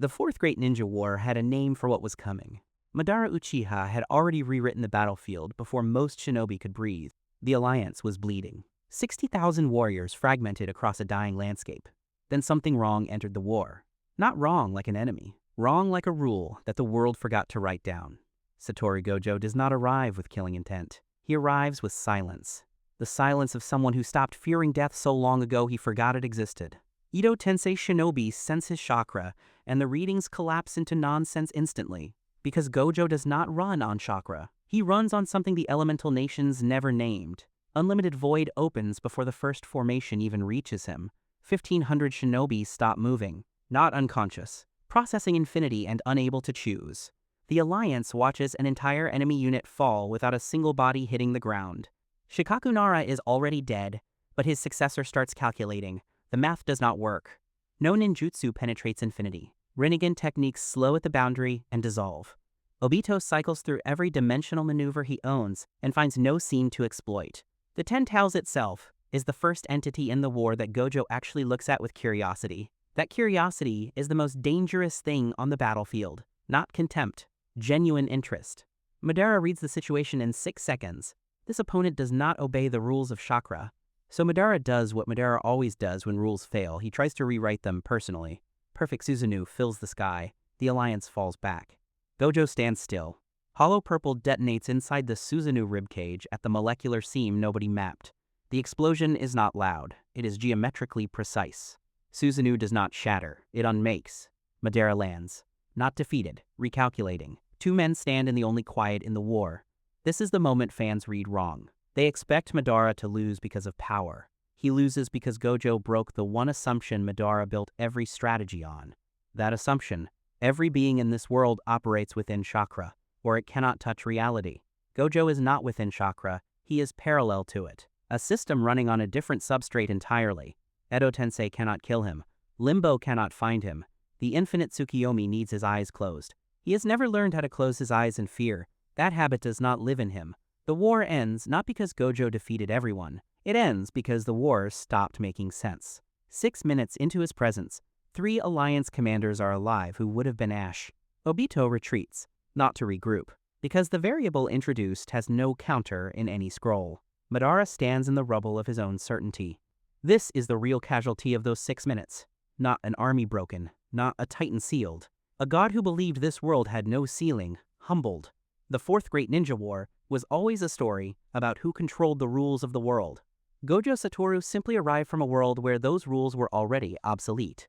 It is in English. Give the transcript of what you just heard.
The Fourth Great Ninja War had a name for what was coming. Madara Uchiha had already rewritten the battlefield before most shinobi could breathe. The alliance was bleeding. 60,000 warriors fragmented across a dying landscape. Then something wrong entered the war. Not wrong like an enemy, wrong like a rule that the world forgot to write down. Satoru Gojo does not arrive with killing intent. He arrives with silence. The silence of someone who stopped fearing death so long ago he forgot it existed. Edo Tensei shinobi sense his chakra, and the readings collapse into nonsense instantly. Because Gojo does not run on chakra. He runs on something the elemental nations never named. Unlimited void opens before the first formation even reaches him. 1,500 shinobi stop moving, not unconscious, processing infinity and unable to choose. The Alliance watches an entire enemy unit fall without a single body hitting the ground. Shikaku Nara is already dead, but his successor starts calculating. The math does not work. No ninjutsu penetrates infinity. Rinnegan techniques slow at the boundary and dissolve. Obito cycles through every dimensional maneuver he owns and finds no scene to exploit. The Ten Taels itself is the first entity in the war that Gojo actually looks at with curiosity. That curiosity is the most dangerous thing on the battlefield, not contempt, genuine interest. Madara reads the situation in 6 seconds. This opponent does not obey the rules of chakra. So Madara does what Madara always does when rules fail. He tries to rewrite them personally. Perfect Susanoo fills the sky. The alliance falls back. Gojo stands still. Hollow purple detonates inside the Susanoo ribcage at the molecular seam nobody mapped. The explosion is not loud. It is geometrically precise. Susanoo does not shatter. It unmakes. Madara lands. Not defeated. Recalculating. 2 men stand in the only quiet in the war. This is the moment fans read wrong. They expect Madara to lose because of power. He loses because Gojo broke the one assumption Madara built every strategy on. That assumption: every being in this world operates within chakra, or it cannot touch reality. Gojo is not within chakra, he is parallel to it. A system running on a different substrate entirely. Edo Tensei cannot kill him. Limbo cannot find him. The infinite Tsukiyomi needs his eyes closed. He has never learned how to close his eyes in fear. That habit does not live in him. The war ends not because Gojo defeated everyone. It ends because the war stopped making sense. 6 minutes into his presence, 3 alliance commanders are alive who would have been Ash. Obito retreats, not to regroup, because the variable introduced has no counter in any scroll. Madara stands in the rubble of his own certainty. This is the real casualty of those 6 minutes. Not an army broken, not a titan sealed. A god who believed this world had no ceiling, humbled. The Fourth Great Ninja War was always a story about who controlled the rules of the world. Gojo Satoru simply arrived from a world where those rules were already obsolete.